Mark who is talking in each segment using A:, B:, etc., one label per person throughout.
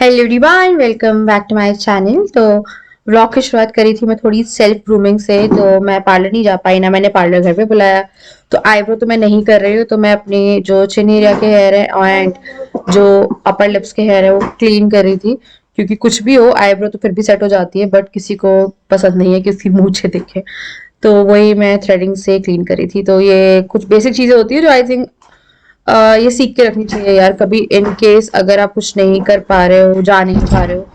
A: Hello everyone, welcome back to my channel. तो vlog की शुरुआत करी थी मैं थोड़ी सेल्फ ग्रूमिंग से। तो मैं पार्लर नहीं जा पाई, ना मैंने पार्लर घर पे बुलाया। तो आईब्रो तो मैं नहीं कर रही हूँ। तो मैं अपनी जो चिन एरिया के हेयर है एंड जो अपर लिप्स के हेयर है वो क्लीन कर रही थी, क्योंकि कुछ भी हो आईब्रो तो फिर भी सेट हो जाती है, बट किसी को पसंद नहीं है कि उसकी मूंछें दिखे। तो वही मैं थ्रेडिंग से क्लीन करी थी। तो ये कुछ बेसिक चीजें होती है जो आई थिंक ये सीख के रखनी चाहिए यार। कभी इन केस अगर आप कुछ नहीं कर पा रहे हो, जा नहीं पा रहे हो,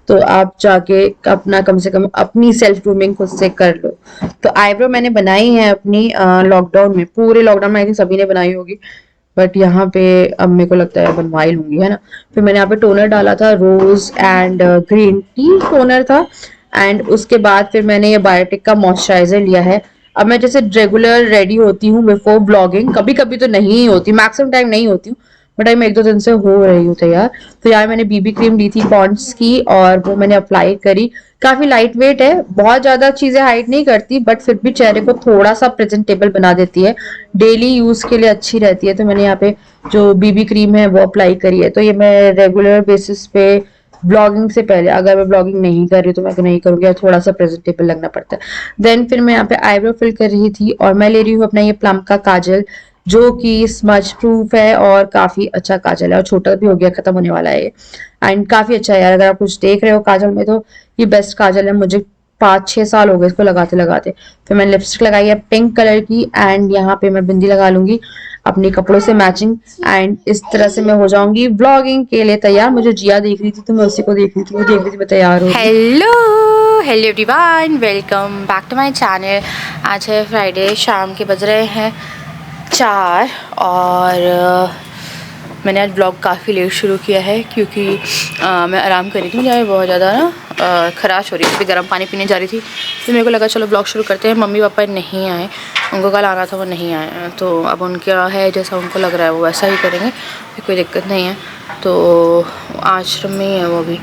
A: तो आप जाके अपना कम से कम अपनी सेल्फ ग्रूमिंग खुद से कर लो। तो आईब्रो मैंने बनाई है अपनी लॉकडाउन में, पूरे लॉकडाउन में आई थिंक सभी ने बनाई होगी। बट यहाँ पे अब मेरे को लगता है बनवाई लूंगी, है ना। फिर मैंने यहाँ पे टोनर डाला था, रोज एंड ग्रीन टी टोनर था। एंड उसके बाद फिर मैंने ये बायोटिक का मॉइस्चराइजर लिया है। अब मैं जैसे रेगुलर रेडी होती हूँ बिफोर ब्लॉगिंग, कभी कभी तो नहीं होती, मैक्सिमम टाइम नहीं होती हूँ, बट मैं एक दो दिन से हो रही हूँ तैयार। तो यार मैंने बीबी क्रीम ली थी पॉन्ड्स की और वो मैंने अप्लाई करी। काफी लाइट वेट है, बहुत ज्यादा चीजें हाइड नहीं करती, बट फिर भी चेहरे को थोड़ा सा प्रेजेंटेबल बना देती है, डेली यूज के लिए अच्छी रहती है। तो मैंने यहाँ पे जो बीबी क्रीम है वो अप्लाई करी है। तो ये मैं रेगुलर बेसिस पे ब्लॉगिंग से पहले, अगर मैं ब्लॉगिंग नहीं कर रही तो मैं नहीं करूंगी, और थोड़ा सा प्रेजेंटेबल लगना पड़ता है। देन फिर मैं यहाँ पे आईब्रो फिल कर रही थी और मैं ले रही हूँ अपना ये प्लम का काजल, जो कि स्मज प्रूफ है और काफी अच्छा काजल है, और छोटा भी हो गया, खत्म होने वाला है ये। एंड काफी अच्छा है यार, अगर आप कुछ देख रहे हो काजल में तो ये बेस्ट काजल है। मुझे 5-6 साल हो गए इसको लगाते लगाते। फिर मैंने लिपस्टिक लगाई है पिंक कलर की, एंड यहाँ पे मैं बिंदी लगा लूंगी अपने कपड़ों से मैचिंग। एंड इस तरह से मैं हो जाऊंगी व्लॉगिंग के लिए तैयार। मुझे जिया देख रही थी तो मैं उसी को देख रही थी, वो देख रही थी मैं तैयार हो गई।
B: Hello everyone, welcome back to my channel. आज है फ्राइडे, शाम के बज रहे हैं 4 और मैंने आज ब्लॉग काफ़ी लेट शुरू किया है क्योंकि मैं आराम कर रही थी। मुझे बहुत ज़्यादा ना खराश हो रही थी, गर्म पानी पीने जा रही थी, तो मेरे को लगा चलो ब्लॉग शुरू करते हैं। मम्मी पापा नहीं आए, उनको कल आना था, वो नहीं आए, तो अब उनका है जैसा उनको लग रहा है वो वैसा ही करेंगे, कोई दिक्कत नहीं है। तो आश्रम में ही है वो भी।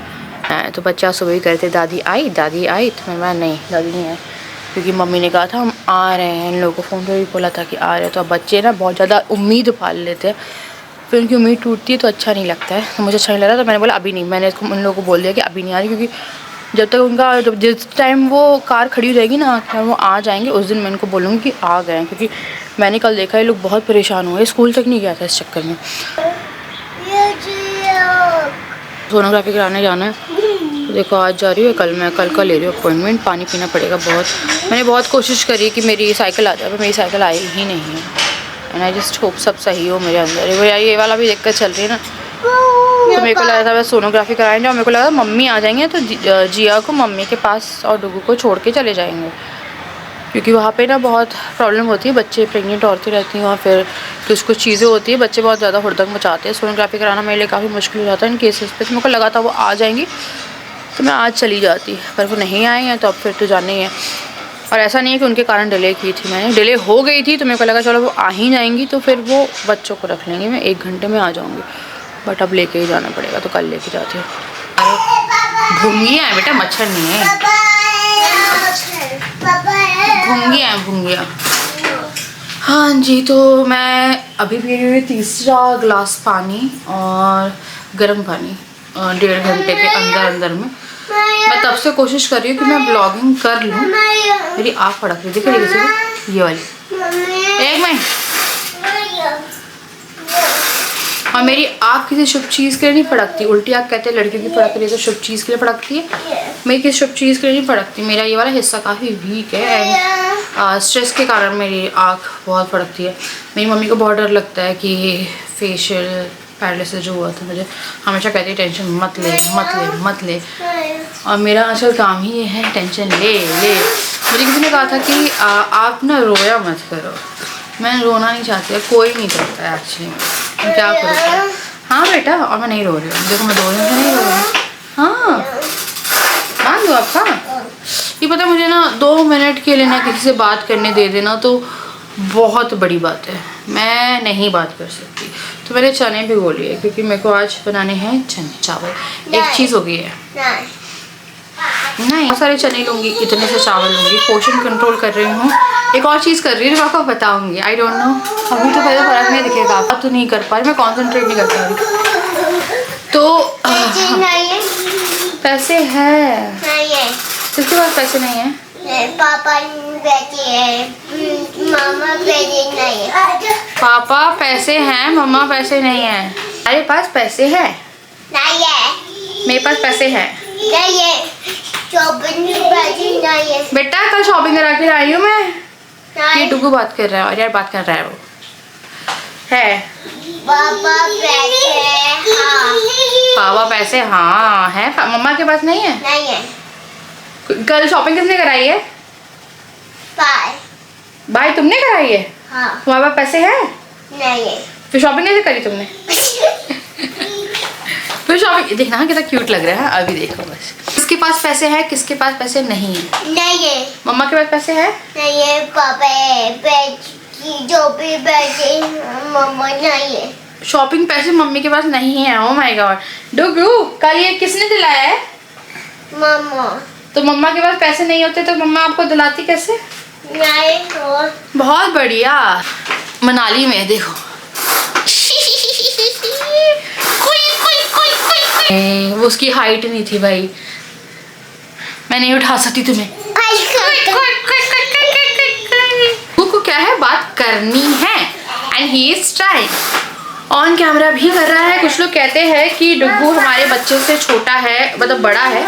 B: तो बच्चा सुबह ही करते दादी आई तो मैं नहीं, दादी नहीं है, क्योंकि मम्मी ने कहा था हम आ रहे हैं। इन लोगों को फ़ोन पर भी बोला था कि आ रहे हैं। तो अब बच्चे ना बहुत ज़्यादा उम्मीद पाल लेते हैं, फिर उनकी उम्मीद टूटती है तो अच्छा नहीं लगता है। तो मुझे अच्छा नहीं लग रहा, तो मैंने बोला अभी नहीं। मैंने उन लोगों को बोल दिया कि अभी नहीं आ रही, क्योंकि जब तक उनका जिस टाइम वो कार खड़ी हो जाएगी ना, वो आ जाएंगे, उस दिन मैं उनको बोलूँगी कि आ गए हैं। क्योंकि मैंने कल देखा है लोग बहुत परेशान हुए, स्कूल तक नहीं गया था इस चक्कर में। सोनोग्राफी कराने जाना है, तो देखो आज जा रही हूँ, कल का ले रही हूँ अपॉइंटमेंट। पानी पीना पड़ेगा बहुत। मैंने बहुत कोशिश करी कि मेरी साइकिल आ जाए, पर मेरी साइकिल आई ही नहीं है। एंड आई जस्ट होप सब सही हो मेरे अंदर। ये वाला भी दिक्कत चल रही है ना, तो मेरे को लगा था मैं सोनोग्राफी कराएंगे, और मेरे को लगा मम्मी आ जाएंगे तो जिया को मम्मी के पास और डुगू को छोड़ के चले जाएंगे, क्योंकि वहाँ पे ना बहुत प्रॉब्लम होती है। बच्चे प्रेग्नेंट औरतें रहती हैं वहाँ, फिर कुछ चीज़ें होती है, बच्चे बहुत ज़्यादा हुड़दंग मचाते हैं। सोनोग्राफी कराना मेरे लिए काफ़ी मुश्किल हो जाता है इन केसेस पे। तो मेरे को लगा था वो आ जाएंगी तो मैं आज चली जाती, पर वो नहीं आए हैं, तो अब फिर तो जाना ही है। और ऐसा नहीं है कि उनके कारण डिले की थी मैंने, डिले हो गई थी, तो मेरे को लगा चलो वो आ ही जाएंगी तो फिर वो बच्चों को रख लेंगे, मैं 1 घंटे में आ जाऊँगी। बट अब लेके ही जाना पड़ेगा, तो कल लेके जाती हूँ। भूंगिया है बेटा, मच्छर नहीं है, भूंगिया है, भूंगिया। हाँ जी, तो मैं अभी पी रही हूँ 3रा ग्लास पानी, और गर्म पानी 1.5 घंटे के अंदर में। मैं तब से कोशिश कर रही हूँ कि मैं ब्लॉगिंग कर लूँ। मेरी आँख फड़क रही, देखिए किसी को, ये वाली, एक मिनट। और मेरी आँख किसी शुभ चीज़ के लिए नहीं फड़कती। उल्टी आँख कहते हैं लड़कियों की फड़क रही है तो शुभ चीज़ के लिए फड़कती है, मेरी किसी शुभ चीज़ के लिए नहीं फड़कती। मेरा ये वाला हिस्सा काफ़ी वीक है, एंड स्ट्रेस के कारण मेरी आँख बहुत फड़कती है। मेरी मम्मी को बहुत डर लगता है कि फेशियल पैरालिसिस जो हुआ था, मुझे हमेशा कहती है टेंशन मत ले मत ले मत ले, और मेरा आजकल काम ही ये है, टेंशन ले ले। मुझे किसी ने कहा था कि आप ना रोया मत करो। मैं रोना नहीं चाहती, कोई नहीं करता है एक्चुअली, मैं क्या करूँ। हाँ बेटा, और मैं नहीं रो रही हूँ, देखो मैं 2 दिन से नहीं रो रही हूँ। हाँ मान दो आपका, ये पता मुझे ना 2 मिनट के लिए ना किसी से बात करने दे देना तो बहुत बड़ी बात है, मैं नहीं बात कर सकती। तो मैंने चने भिगो लिए, क्योंकि मेरे को आज बनाने हैं चने चावल। एक चीज़ हो गई है, नहीं बहुत सारे चने लूँगी, इतने से चावल लूँगी, पोर्शन कंट्रोल कर रही हूँ। एक और चीज़ कर रही हूँ, आपको बताऊँगी, आई डोंट नो, अभी तो पहले फर्क नहीं दिखेगा, अब तो नहीं कर पा रही, मैं कॉन्सेंट्रेट नहीं कर पा रही। तो पैसे है,
C: नहीं है।
B: किसके पास पैसे नहीं है?
C: पापा पैसे है, मामा पैसे नहीं है।
B: पापा पैसे हैं, मम्मा पैसे नहीं है। हमारे पास पैसे है,
C: नहीं है।
B: मेरे पास पैसे है।
C: नहीं है। शॉपिंग पैसे नहीं है।
B: बेटा कल शॉपिंग करा के आई हूँ मैं। ये
C: नहीं।
B: डुगू बात कर रहा है और यार बात कर रहा है वो। है
C: पापा पैसे हाँ।
B: पापा पैसे हाँ है, मम्मा के पास नहीं है।
C: नहीं है।
B: कल शॉपिंग किसने कराई है?
C: पाए
B: भाई तुमने कराई है?
C: हाँ।
B: तुम्हारे पास पैसे हैं?
C: नहीं है।
B: फिर शॉपिंग कैसे करी तुमने? फिर शॉपिंग देखना कितना क्यूट लग रहा है। अभी देखो बस, किसके पास पैसे हैं, किसके पास पैसे नहीं है।
C: नहीं है।
B: मम्मा के पास पैसे है?
C: नहीं है। पापा पैसे जो भी पैसे मम्मा नहीं है।
B: शॉपिंग पैसे मम्मी के पास नहीं है। ओ माय गॉड डुगू, कल ये किसने दिलाया है?
C: मम्मा
B: तो मम्मा के पास पैसे नहीं होते तो मम्मा आपको दिलाती कैसे?
C: नहीं और
B: बहुत बढ़िया। मनाली में देखो वो उसकी हाइट नहीं थी भाई, मैं नहीं उठा सकती तुम्हें। को क्या है बात करनी है and he is trying on camera भी कर रहा है। कुछ लोग कहते हैं कि डुग्गू हमारे बच्चे से छोटा है, मतलब बड़ा है,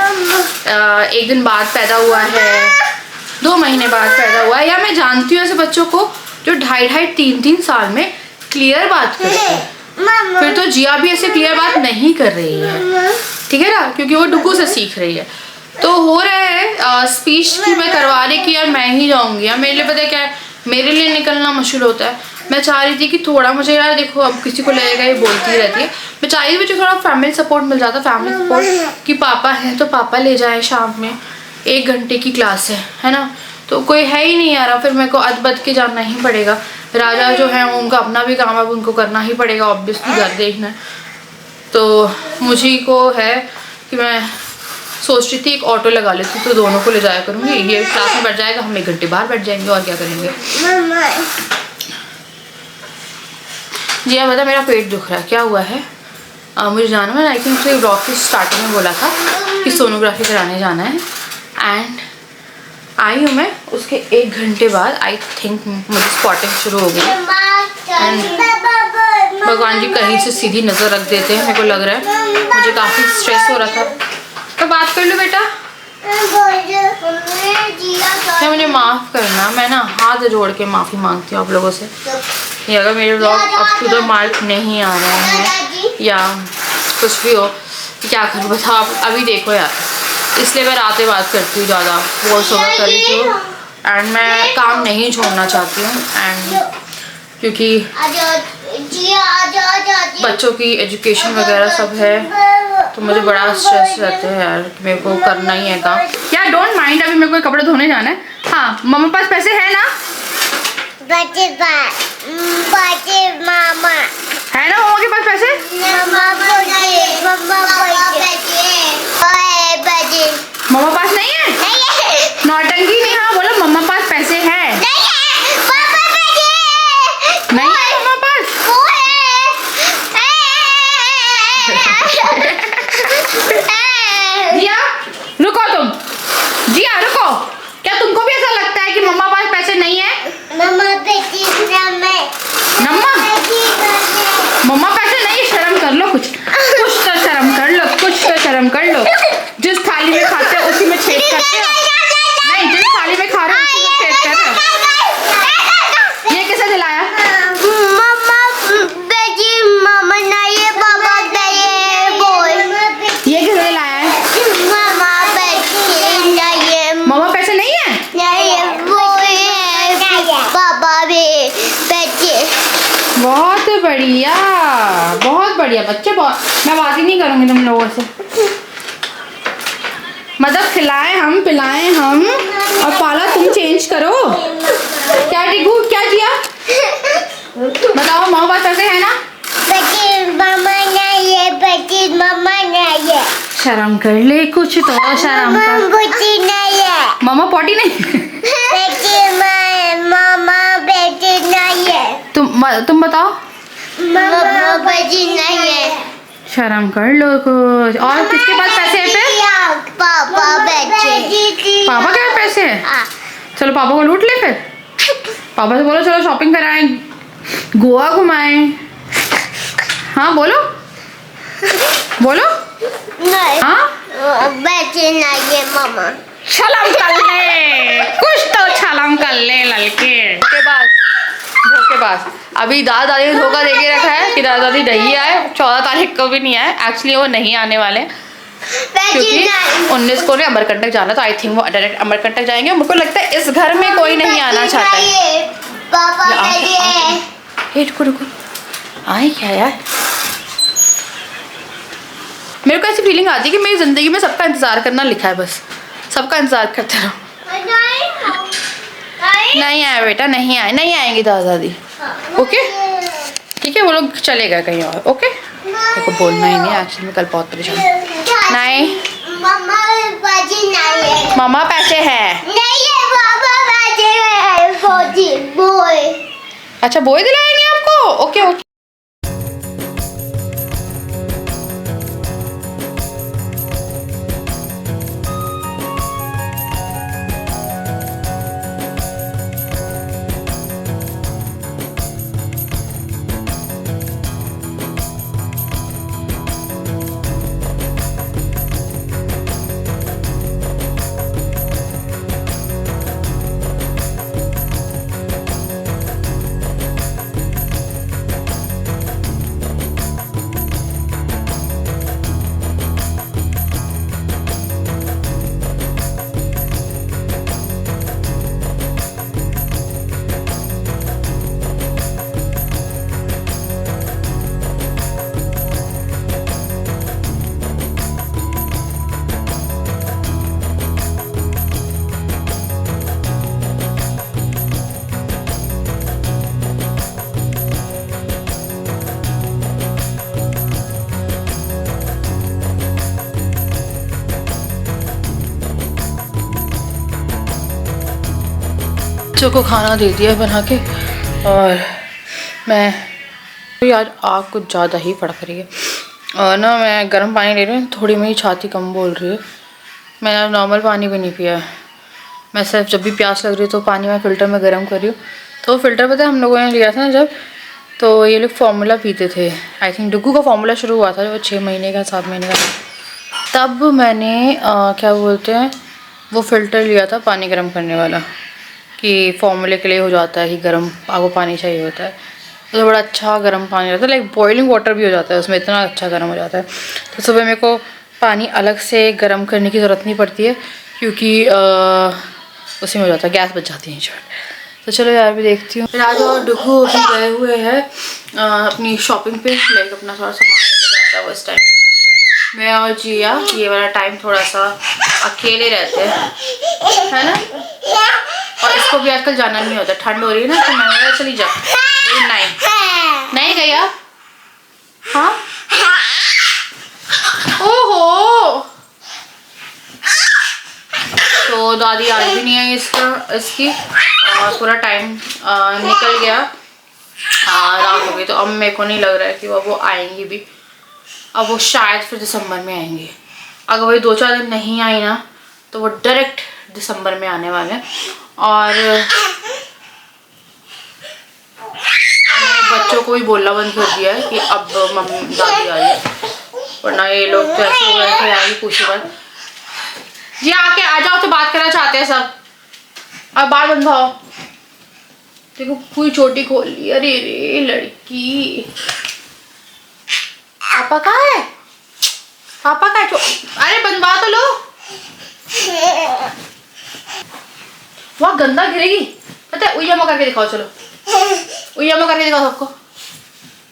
B: एक दिन बाद पैदा हुआ है, 2 महीने बाद पैदा हुआ है। या मैं जानती हूँ ऐसे बच्चों को जो 2.5-3 साल में क्लियर बात करते हैं। फिर तो जिया भी ऐसे क्लियर बात नहीं कर रही है, ठीक है ना, क्योंकि वो डुग्गू से सीख रही है। तो हो रहा है स्पीच की मैं करवाने की, यार मैं ही जाऊँगी। यार मेरे लिए पता है क्या है, मेरे लिए निकलना मुश्किल होता है। मैं चाह रही थी कि थोड़ा मुझे, यार देखो अब किसी को लगेगा ये बोलती रहती है, मैं चाह रही थी मुझे थोड़ा फैमिली सपोर्ट मिल जाता। फैमिली सपोर्ट कि पापा है तो पापा ले जाए, शाम में 1 घंटे की क्लास है ना, तो कोई है ही नहीं यार। फिर मेरे को अदबद के जाना ही पड़ेगा। राजा जो है उनका अपना भी काम है, उनको करना ही पड़ेगा ऑब्वियसली, घर देखना है। तो मुझे को है कि मैं सोच रही थी एक ऑटो लगा लेती तो दोनों को ले जाया करूँगी। ये क्लास में बैठ जाएगा, हम 1 घंटे बाहर बैठ जाएंगे और क्या करेंगे। जी हाँ, बता मेरा पेट दुख रहा है, क्या हुआ है? मुझे जाना है, आई थिंक मुझे ब्लॉग की स्टार्टिंग में बोला था कि सोनोग्राफी कराने जाना है एंड आई हूँ मैं। उसके 1 घंटे बाद आई थिंक मुझे स्पॉटिंग शुरू हो गई एंड भगवान जी कहीं से सीधी नज़र रख देते हैं। मेरे को लग रहा है मुझे काफ़ी स्ट्रेस हो रहा था। तो बात कर लो बेटा, क्या मुझे माफ़ करना, मैं ना हाथ जोड़ के माफ़ी मांगती हूँ आप लोगों से। ये अगर मेरे blog up to the mark नहीं आ रहे हैं या कुछ भी हो, क्या करूँ बताओ आप। अभी देखो यार, इसलिए मैं रातें बात करती हूँ ज़्यादा, वॉइस ओवर कर रही हूँ एंड मैं काम नहीं छोड़ना चाहती हूँ एंड क्योंकि बच्चों की एजुकेशन वगैरह सब है तो मुझे बड़ा स्ट्रेस रहता है यार कि मेरे को करना ही है काम। क्या डोंट माइंड, अभी मेरे को कपड़े धोने जाना है। हाँ, मम्मा पास पैसे है ना?
C: बच्चे मामा
B: है ना मम्मा के पास पैसे? मम्मा पास नहीं है? नौटंकी नहीं, हाँ बोलो मम्मा पास पैसे है। नहीं है मम्मा पास? जिया रुको, तुम जिया रुको, क्या तुमको भी ऐसा लगता है कि मम्मा पास पैसे नहीं है? मम्मा पैसे नहीं, शर्म कर लो, कुछ तो शर्म कर लो, कुछ तो शर्म कर लो। जिस थाली में खाते हो उसी में छेद करते हो, नहीं जिस थाली में खा रहे हो उसी में छेद कर रहे हो। ये किसे दिलाया? ये किसे दिलाया है? मम्मा पैसे नहीं है? बहुत बढ़िया, बहुत बढ़िया बच्चे, बहुत। मैं बात ही नहीं करूँगी तुम लोगों से, मतलब खिलाएं हम, पिलाएं हम और पाला तुम चेंज करो। क्या टिकू, क्या जिया बताओ, मम्मा पास पैसे है ना? शर्म कर ले कुछ तो, शर्म कर। मम्मा पॉटी नहीं? तुम बताओ।
C: नहीं है।
B: शर्म कर लो कुछ। और किसके पास पैसे है फिर?
C: पापा बच्चे
B: पापा के पैसे हैं?
C: हाँ।
B: चलो पापा को लूट ले फिर। पापा से बोलो चलो शॉपिंग कराएं, गोवा घुमाएं। हाँ बोलो बोलो।
C: नहीं
B: हाँ
C: बच्चे नहीं है मामा।
B: छलांग कर ले, कुछ तो छलांग कर ले लड़के। धोखेबाज। अभी दादा दादी ने धोखा दे के रखा है कि दादा दादी नहीं आए, 14 तारीख को भी नहीं आए। एक्चुअली वो नहीं आने वाले क्योंकि 19 को अमरकंटक जाना, तो आई थिंक वो डायरेक्ट अमरकंटक जाएंगे। मुझको लगता है इस घर में कोई नहीं आना चाहता है।
C: पापा नहीं है।
B: रुको रुको, आए क्या यार? मेरे को ऐसी फीलिंग आती है कि मेरी जिंदगी में सबका इंतजार करना लिखा है, बस सबका इंतजार करते रहो। नहीं आए बेटा, नहीं आए, नहीं आएंगे दादा दादी। ओके ठीक है, वो लोग चले गए कहीं और। ओके मेरे को बोलना ही नहीं, एक्चुअली मैं कल बहुत परेशान। नहीं
C: मामा बाजी नहीं है।
B: मामा पैसे हैं।
C: नहीं है पापा बाजी है। बाजी बॉय।
B: अच्छा बोई दिलाएंगे आपको। Okay okay. बच्चों को खाना दे दिया बना के, और मैं यार आग कुछ ज़्यादा ही फड़क रही है। और ना मैं गर्म पानी ले रही हूँ, थोड़ी मेरी छाती कम बोल रही है। मैंने नॉर्मल पानी भी नहीं पिया है। मैं सिर्फ जब भी प्यास लग रही है तो पानी मैं फ़िल्टर में गर्म कर रही हूँ। तो फ़िल्टर पता है हम लोगों ने लिया था ना जब, तो ये लोग फार्मूला पीते थे। आई थिंक डुगू का फार्मूला शुरू हुआ था जब 6 महीने का 7 महीने का, तब मैंने क्या बोलते हैं वो फ़िल्टर लिया था पानी गर्म करने वाला, कि फार्मूले के लिए हो जाता है कि गर्म आपको पानी चाहिए होता है। तो बड़ा अच्छा गर्म पानी रहता है, लाइक बॉइलिंग वाटर भी हो जाता है उसमें, इतना अच्छा गर्म हो जाता है। तो सुबह मेरे को पानी अलग से गर्म करने की ज़रूरत नहीं पड़ती है क्योंकि उसी में हो जाता है, गैस बच जाती है। तो चलो यार भी देखती हूँ। राजा और डुगू भी गए हुए हैं अपनी शॉपिंग पे, लाइक अपना थोड़ा सामान लेने जाता है वो इस टाइम पे। मैं और जिया ये वाला टाइम थोड़ा सा अकेले रहते हैं, है ना। और इसको भी आजकल जाना नहीं होता, ठंड हो रही है ना, तो मैं बोला चली जा। नहीं गई आप? हाँ ओहो, तो दादी आज भी नहीं आई इसकी, और पूरा टाइम निकल गया, रात हो गई। तो अब मेरे को नहीं लग रहा है कि वो आएंगी भी। अब वो शायद फिर दिसंबर में आएंगी। अगर वही 2-4 दिन नहीं आई ना तो वो डायरेक्ट दिसंबर में आने वाले हैं। और मैंने बच्चों को भी बोलना बंद कर दिया है कि अब मम्मी दादी आ रही है, वरना ये लोग तो ऐसे हो गए थे यार, पूछो मत। जी आके आ जाओ, तो बात करना चाहते हैं सब। अब बात बंद खाओ। देखो पूरी चोटी खोल ली। अरे रे लड़की, पापा कहाँ है? पापा कहाँ है? अरे बनवा तो लो। वहाँ गंदा गिरेगी पता है। उई अम्मा करके दिखाओ, चलो उई अम्मा करके दिखाओ सबको।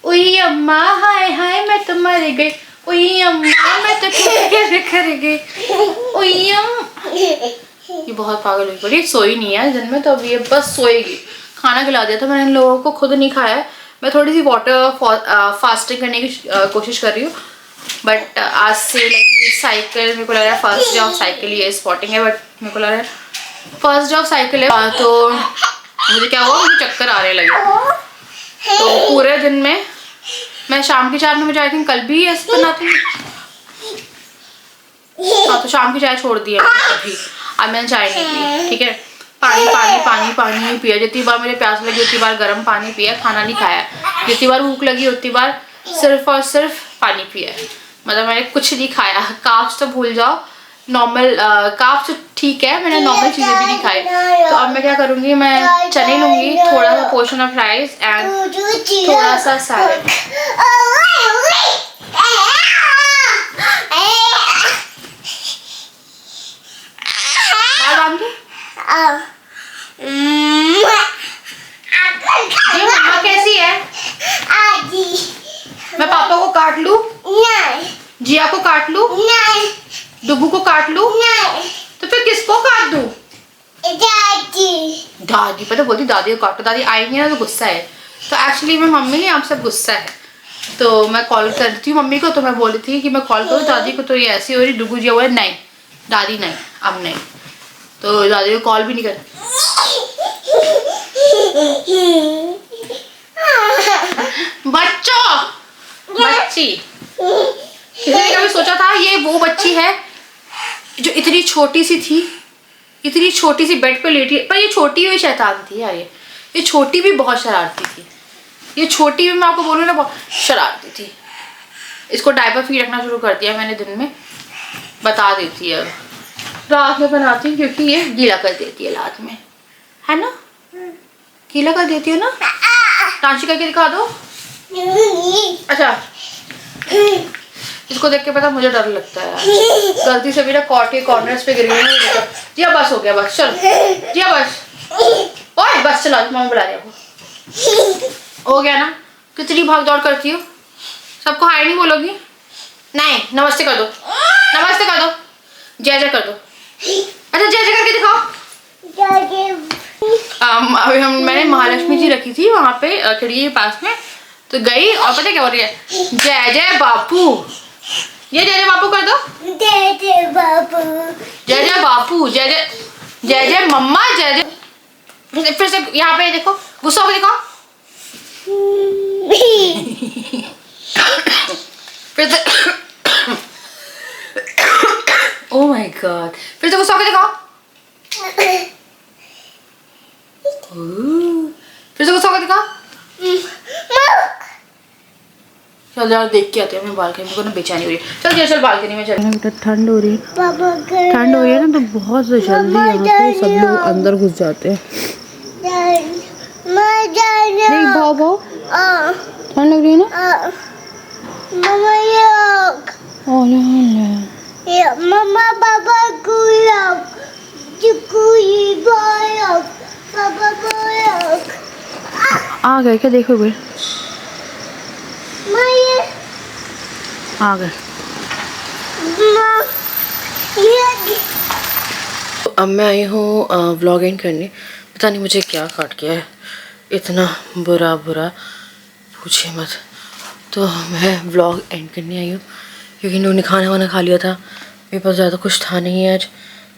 B: उई अम्मा हाय हाय मैं तो मर गई, उई अम्मा मैं तो कर गई, उई अम्मा। ये बहुत पागल हुई पड़ी, सोई नहीं है दिन में, तो अभी ये बस सोएगी। खाना खिला दिया था मैंने इन लोगों को, खुद नहीं खाया है। मैं थोड़ी सी वाटर फास्टिंग करने की कोशिश कर रही हूँ, बट आज से लाइक साइकिल, मेरे को लग रहा है फर्स्ट डे ऑफ साइकिल, ये स्पॉटिंग है, बट मेरे को लग रहा है फर्स्ट डे ऑफ साइकिल है। तो मुझे क्या हुआ, मुझे चक्कर आने लगे। तो पूरे दिन में मैं शाम के 4 बजे आई थिंक कल भी ऐसे बनाती हूँ। हाँ तो शाम की चाय छोड़ दी है अभी, अब मैंने चाय नहीं पी, ठीक है। पानी पानी पानी पानी पिया, जितनी बार मुझे प्यास लगी उतनी बार गर्म पानी पिया, खाना नहीं खाया, जितनी बार भूख लगी उतनी बार सिर्फ और सिर्फ पानी पिया, मतलब मैंने कुछ नहीं खाया। कार्ब्स तो भूल जाओ, नॉर्मल कार्ब्स तो ठीक है, मैंने नॉर्मल चीज़ें भी नहीं खाई। तो अब मैं क्या करूँगी, मैं चने लूँगी, थोड़ा सा पोर्शन ऑफ राइस एंड थोड़ा सा सैलेड। मम्मा कैसी है? मैं पापा को काट लूं? जिया को काट लूं? डुगू को काट लूं? तो फिर किसको काट दूं? दादी, पता बोलती दादी को काटो, दादी आएंगे ना तो गुस्सा है। तो एक्चुअली मैं मम्मी नहीं, आपसे गुस्सा है, तो मैं कॉल करती हूँ मम्मी को। तो मैं बोली थी कि मैं कॉल करूँ दादी को, तो ये ऐसी हो रही। डुगू जिया बोले नहीं दादी नहीं, अब नहीं, तो दादी को कॉल भी नहीं कर। बच्चों, बच्ची, किसी ने कभी सोचा था ये वो बच्ची है जो इतनी छोटी सी थी, इतनी छोटी सी बेड पे लेटी, पर ये छोटी हुई शैतान थी यार। ये छोटी भी बहुत शरारती थी, ये छोटी भी मैं आपको बोलूँ ना बहुत शरारती थी। इसको डायपर फीड रखना शुरू कर दिया मैंने, दिन में बता देती है, रात में बनाती हूँ क्योंकि ये गीला कर देती है रात में, है ना, गीला कर देती हो ना। टांची करके दिखा दो। अच्छा, इसको देख के पता मुझे डर लगता है यार, गलती से मेरा कॉट के कॉर्नर्स पे गिर गई। जिया बस हो गया, बस चल जिया बस, ओए बस चला, मम्मा बुला रही है, हो गया ना। कितनी भाग दौड़ करती हो, सबको हाय नहीं बोलोगी? नहीं, नमस्ते कर दो, नमस्ते कर दो, जय जय कर दो। अच्छा जय जय करके दिखाओ। अभी मैंने महालक्ष्मी जी रखी थी वहाँ पे खिड़की के पास में, तो गई और पता क्या हो रही है, जय जय बापू, ये जय जय बापू कर दो,
C: जय जय बापू,
B: जय जय बापू, जय जय, जय जय मम्मा, जय जय। फिर से यहाँ पे देखो, गुस्सा होकर दिखाओ, फिर से ओह माय गॉड, फिर से गुस्सा होकर दिखाओ, फिर से गुस्सा होकर दिखाओ। चल यार देख के आते हैं, मैं बालकनी में, बेचैनी हो रही है। चल चल बालकनी में चल। बेटा ठंड हो रही है, ठंड हो रही है ना, तो बहुत जल्दी यहाँ पे सब लोग अंदर घुस जाते हैं। नहीं भाव भाव, ठंड लग रही है ना
C: मम्मा, पापा
B: आ गए क्या, देखो भाई आ गए। तो अब मैं आई हूँ व्लॉग एंड करने, पता नहीं मुझे क्या काट गया है, इतना बुरा बुरा पूछिए मत। तो मैं व्लॉग एंड करने आई हूँ क्योंकि इन लोगों ने खाना वाना खा लिया था, मेरे पास ज़्यादा कुछ था नहीं आज,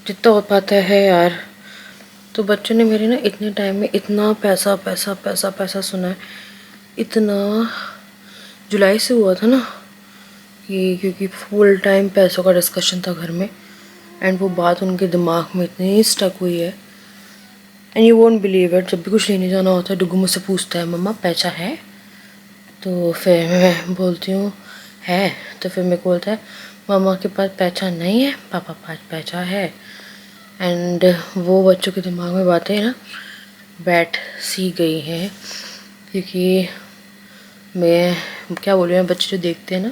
B: जितना हो पाता है यार। तो बच्चों ने मेरे ना इतने टाइम में इतना पैसा पैसा पैसा पैसा सुना है, इतना जुलाई से हुआ था ना कि, क्योंकि फुल टाइम पैसों का डिस्कशन था घर में, एंड वो बात उनके दिमाग में इतनी स्टक हुई है। And you won't believe it, जब भी कुछ लेने जाना होता है डुगू मुझसे पूछता है मम्मा पैसा है, तो फिर मैं बोलती हूँ है, तो फिर मेरे को बोलता है मम्मा के पास पैसा नहीं है, पापा पास पैसा है। एंड वो बच्चों के दिमाग में बातें ना बैठ सी गई हैं, क्योंकि मैं क्या बोल रही हूँ, बच्चे जो देखते हैं ना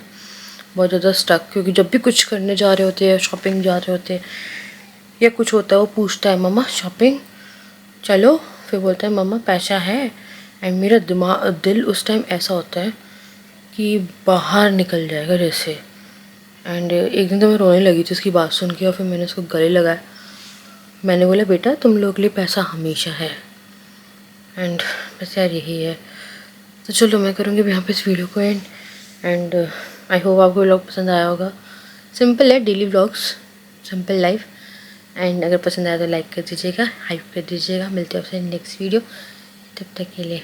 B: बहुत ज़्यादा स्टक, क्योंकि जब भी कुछ करने जा रहे होते हैं, शॉपिंग जा रहे होते हैं या कुछ होता है, वो पूछता है मम्मा शॉपिंग चलो, फिर बोलता है मम्मा पैसा है। एंड मेरा दिल उस टाइम ऐसा होता है कि बाहर निकल जाएगा जैसे। एंड एक दिन तो मैं रोने लगी थी उसकी बात सुन के, और फिर मैंने उसको गले लगाया, मैंने बोला बेटा तुम लोग के लिए पैसा हमेशा है। एंड बस यार यही है। तो चलो मैं करूँगी अब यहाँ पे इस वीडियो को एंड आई होप आपको व्लॉग पसंद आया होगा। सिंपल है, daily vlogs, simple life. And अगर पसंद आया तो लाइक कर दीजिएगा, हाइप कर दीजिएगा। मिलते हैं आपसे नेक्स्ट वीडियो, तब तक के लिए